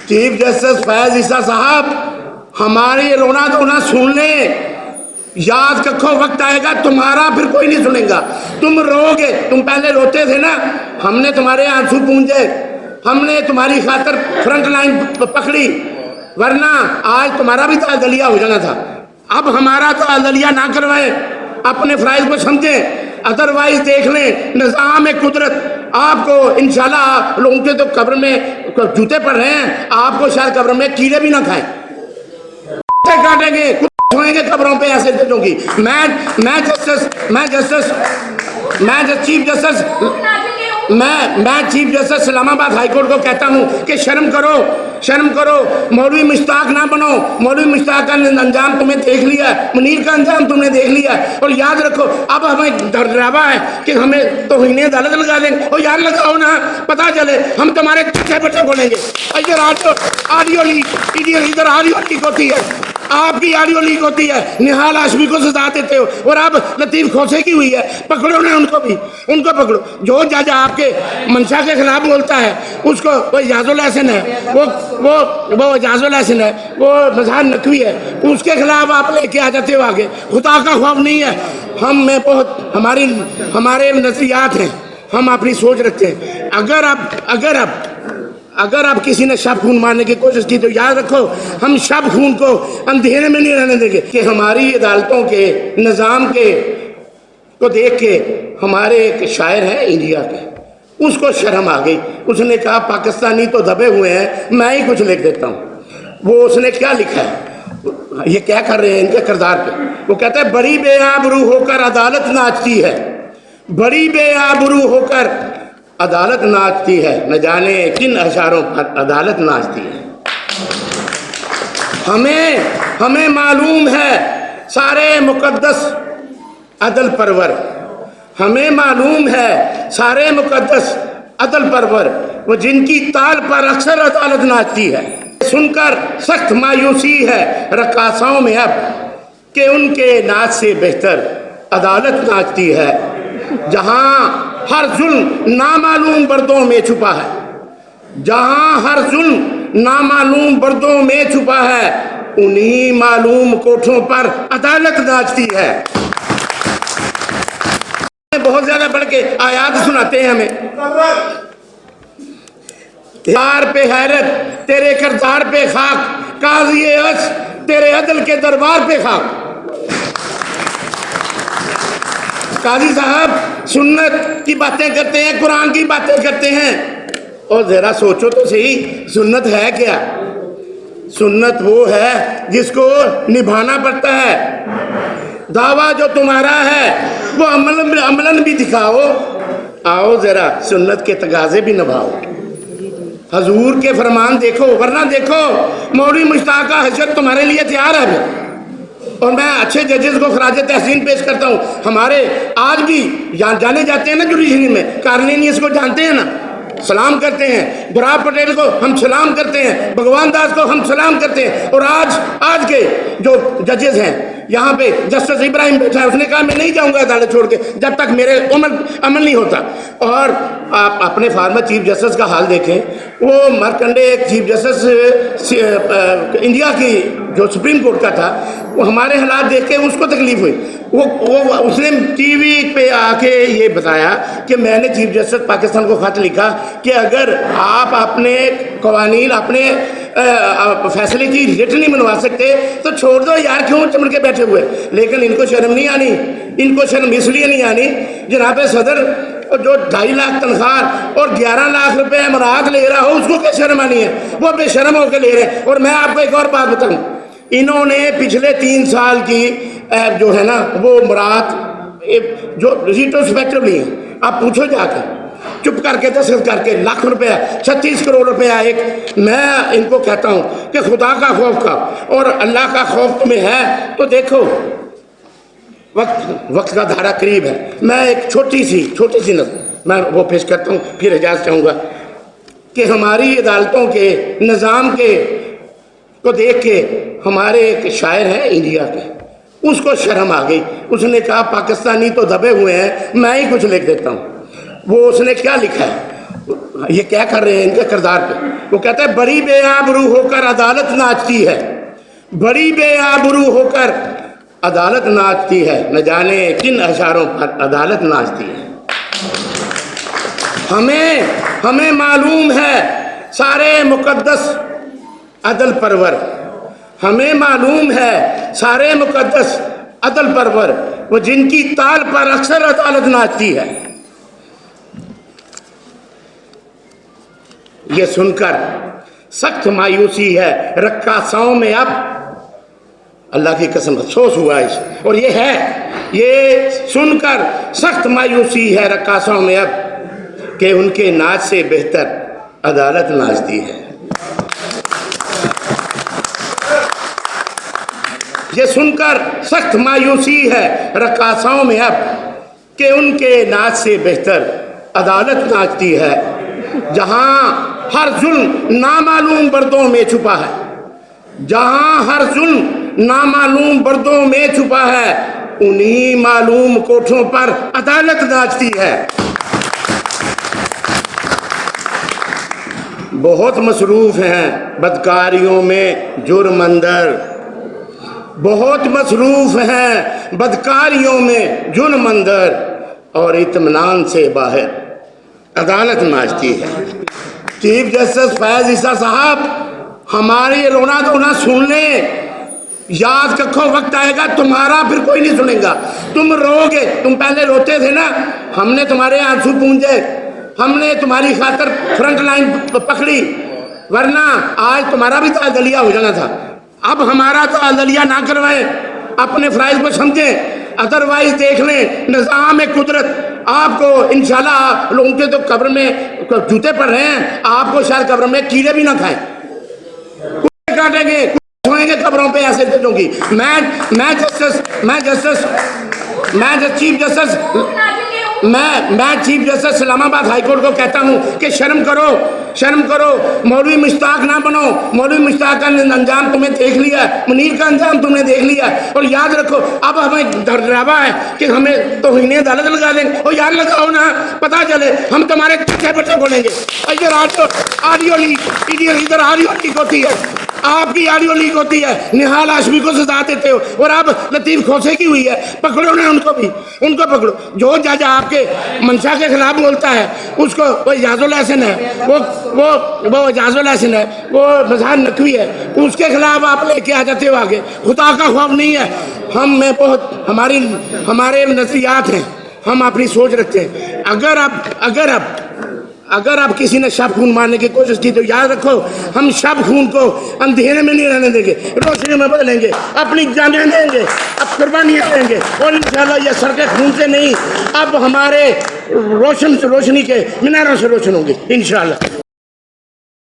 Chief justice فیض عیسیٰ صاحب ہماری رونا دھونا سن لیں، یاد رکھو وقت آئے گا تمہارا پھر کوئی نہیں سنیں گا، تم رو گے، تم پہلے روتے تھے نا، ہم نے تمہارے آنسو پونجے، ہم نے تمہاری خاطر فرنٹ لائن پکڑی، ورنہ آج تمہارا بھی تعزیہ ہو جانا تھا۔ اب ہمارا تعزیہ نہ کروائیں، اپنے فرائض کو سمجھیں، ادروائز دیکھ لیں نظام قدرت آپ کو انشاءاللہ، لوگوں کے تو قبر میں جوتے پڑ رہے ہیں، آپ کو شاید قبر میں کیڑے بھی نہ کھائیں، کاٹیں گے، ہوئیں گے قبروں پہ ایسے دلوں کی۔ میں چیف جسٹس اسلام آباد ہائی کورٹ کو کہتا ہوں کہ شرم کرو، مولوی مشتاق نہ بنو، مولوی مشتاق کا انجام تمہیں دیکھ لیا، منیر کا انجام تم نے دیکھ لیا، اور یاد رکھو اب ہمیں ڈراوا ہے کہ ہمیں توہین عدالت لگا دیں گے، اور یاد لگاؤ نا، پتہ چلے ہم تمہارے چچے بچے بولیں گے، ادھر آڈیو لیک ہوتی ہے، آپ کی آڈیو لیک ہوتی ہے، نہال ہاشمی کو سزا دیتے ہو، اور اب لطیف کھوسے کی ہوئی ہے، پکڑو نا ان کو پکڑو۔ جو جج آپ کے منشا کے خلاف بولتا ہے اس کو، وہ اعجاز الحسن ہے، وہ اعجاز الحسن ہے، وہ مظہر نقوی ہے، اس کے خلاف آپ لے کے آ جاتے ہو آگے۔ خدا کا خوف نہیں ہے، ہم میں بہت ہمارے نظریات ہیں، ہم اپنی سوچ رکھتے ہیں۔ اگر اب کسی نے شب خون مارنے کی کوشش کی تو یاد رکھو ہم شب خون کو اندھیرے میں نہیں رہنے دیں گے۔ کہ ہماری عدالتوں کے نظام کو دیکھ کے ہمارے ایک شاعر ہیں انڈیا کے، اس کو شرم آ گئی، اس نے کہا پاکستانی تو دبے ہوئے ہیں، میں ہی کچھ لکھ دیتا ہوں۔ وہ اس نے کیا لکھا ہے، یہ کیا کر رہے ہیں ان کے کردار پہ، وہ کہتا ہے بڑی بے آبرو ہو کر عدالت ناچتی ہے، بڑی بے آبرو ہو کر عدالت ناچتی ہے، نہ جانے کن اشاروں پر عدالت ناچتی ہے۔ ہمیں معلوم ہے سارے مقدس عدل پرور، ہمیں معلوم ہے سارے مقدس عدل پرور، وہ جن کی تال پر اکثر عدالت ناچتی ہے۔ سن کر سخت مایوسی ہے رقاصاؤں میں اب کہ ان کے ناچ سے بہتر عدالت ناچتی ہے۔ جہاں ہر ظلم نامعلوم بردوں میں چھپا ہے، جہاں ہر ظلم نامعلوم بردوں میں چھپا ہے، انہی معلوم کوٹھوں پر عدالت ناچتی ہے۔ بہت زیادہ پڑھ کے آیات سناتے ہیں ہمیں، یار پہ حیرت تیرے کردار پہ خاک، قاضی عدل تیرے عدل کے دربار پہ خاک۔ قاضی صاحب سنت کی باتیں کرتے ہیں، قرآن کی باتیں کرتے ہیں، اور ذرا سوچو تو صحیح سنت ہے کیا؟ سنت وہ ہے جس کو نبھانا پڑتا ہے، دعویٰ جو تمہارا ہے وہ عملاً بھی دکھاؤ، آؤ ذرا سنت کے تقاضے بھی نبھاؤ، حضور کے فرمان دیکھو، ورنہ دیکھو مولوی مشتاق کا حشر تمہارے لیے تیار ہے۔ اور میں اچھے ججز کو خراج تحسین پیش کرتا ہوں، ہمارے آج بھی جانے جاتے ہیں نا جوڈیشری میں، کارلینیس کو جانتے ہیں نا، سلام کرتے ہیں، براب پٹیل کو ہم سلام کرتے ہیں، بھگوان داس کو ہم سلام کرتے ہیں، اور آج کے جو ججز ہیں یہاں پہ جسٹس ابراہیم بیٹھا ہے، اس نے کہا میں نہیں جاؤں گا عدالت چھوڑ کے جب تک میرے عمل نہیں ہوتا۔ اور آپ اپنے فارمر چیف جسٹس کا حال دیکھیں، وہ مرکنڈے ایک چیف جسٹس انڈیا کی جو سپریم کورٹ کا تھا، وہ ہمارے حالات دیکھ کے اس کو تکلیف ہوئی، اس نے ٹی وی پہ آ کے یہ بتایا کہ میں نے چیف جسٹس پاکستان کو خط لکھا کہ اگر آپ اپنے قوانین اپنے فیصلے کی ریٹ نہیں منوا سکتے تو چھوڑ دو یار، کیوں چمڑ کے بیٹھے ہوئے۔ لیکن ان کو شرم نہیں آنی، ان کو شرم اس لیے نہیں آنی، جناب صدر جو 2.5 لاکھ تنخواہ اور 11 لاکھ روپے امارات لے رہا ہو، اس کو کیا شرم آنی ہے، وہ بے شرم ہو کے لے رہے ہیں۔ اور میں آپ کو ایک اور بات بتاؤں، انہوں نے پچھلے 3 سال کی جو ہے نا وہ مراد جو ریٹروسپیکٹولی ہیں، آپ پوچھو جا کے، چپ کر کے دستخط کر کے لاکھ روپیہ 36 کروڑ روپیہ ایک۔ میں ان کو کہتا ہوں کہ خدا کا خوف کا اور اللہ کا خوف تمہیں ہے تو دیکھو وقت کا دھارا قریب ہے۔ میں ایک چھوٹی سی نظر میں وہ پیش کرتا ہوں، پھر اجازت چاہوں گا کہ ہماری عدالتوں کے نظام کو دیکھ کے ہمارے ایک شاعر ہیں انڈیا کے، اس کو شرم آ گئی، اس نے کہا پاکستانی تو دبے ہوئے ہیں، میں ہی کچھ لکھ دیتا ہوں۔ وہ اس نے کیا لکھا ہے، یہ کیا کر رہے ہیں ان کے کردار پہ، وہ کہتا ہے بڑی بے آبرو ہو کر عدالت ناچتی ہے، بڑی بے آبرو ہو کر عدالت ناچتی ہے، نہ جانے کن اشاروں پر عدالت ناچتی ہے۔ ہمیں معلوم ہے سارے مقدس عدل پرور، ہمیں معلوم ہے سارے مقدس عدل پرور، وہ جن کی تال پر اکثر عدالت ناچتی ہے۔ یہ سن کر سخت مایوسی ہے رقاصوں میں اب، اللہ کی قسم افسوس ہوا اس، اور یہ سن کر سخت مایوسی ہے رقاصوں میں اب کہ ان کے ناچ سے بہتر عدالت ناچتی ہے۔ یہ سن کر سخت مایوسی ہے رقاصوں میں اب کہ ان کے ناچ سے بہتر عدالت ناچتی ہے۔ جہاں ہر ظلم نامعلوم بردوں میں چھپا ہے، جہاں ہر ظلم نامعلوم بردوں میں چھپا ہے، انہی معلوم کوٹھوں پر عدالت ناچتی ہے۔ بہت مصروف ہیں بدکاریوں میں جرم اندر، بہت مصروف ہیں بدکاریوں میں جرم اندر، اور اطمینان سے باہر عدالت ناچتی ہے۔ چیف جسٹس فیض عیسیٰ صاحب ہماری رونا دھونا سن لیں، یاد رکھو وقت آئے گا تمہارا پھر کوئی نہیں سنے گا، تم رو گے، تم پہلے روتے تھے نا، ہم نے تمہارے آنسو پونجے، ہم نے تمہاری خاطر فرنٹ لائن پکڑی، ورنہ آج تمہارا بھی تعدلیہ ہو جانا تھا۔ اب ہمارا تعدلیہ نہ کروائیں، اپنے فرائض کو سمجھیں، ادروائز دیکھ لیں نظام قدرت آپ کو انشاءاللہ، لوگوں کے تو قبر میں جوتے پڑ رہے ہیں، آپ کو شاید قبر میں کیڑے بھی نہ کھائیں، کتے کاٹیں گے، سوئیں گے قبروں پہ ایسے دلوں کی۔ میں چیف جسٹس اسلام آباد ہائی کورٹ کو کہتا ہوں کہ شرم کرو، مولوی مشتاق نہ بنو، مولوی مشتاق کا انجام تمہیں دیکھ لیا ہے، منیر کا انجام تم نے دیکھ لیا ہے، اور یاد رکھو اب ہمیں ڈراوا ہے کہ ہمیں توہین عدالت لگا دیں گے، اور یاد لگاؤ نا، پتہ چلے ہم تمہارے پیچھے پیچھے بولیں گے۔ ادھر آڈیو لیک ہوتی ہے، آپ کی آڈیو لیک ہوتی ہے، نہال ہاشمی کو سزا دیتے ہو، اور اب لطیف کھوسے کی ہوئی ہے، پکڑو نا ان کو پکڑو۔ جو جج آپ کے منشا کے خلاف بولتا ہے اس کو، وہ اعجاز الحسن ہے، وہ اعجاز الحسن ہے، وہ مظہر نقوی ہے، اس کے خلاف آپ لے کے آ جاتے ہو آگے۔ خدا کا خوف نہیں ہے، ہم میں بہت ہمارے نظریات ہیں، ہم اپنی سوچ رکھتے ہیں۔ اگر اب کسی نے شب خون مارنے کی کوشش کی تو یاد رکھو ہم شب خون کو اندھیرے میں نہیں رہنے دیں گے، روشنی میں بدلیں گے، اپنی جانیں دیں گے، اب قربانیاں دیں گے، اور انشاءاللہ یہ سڑکیں خون سے نہیں، اب ہمارے روشنی کے میناروں سے روشن ہوں گی انشاءاللہ۔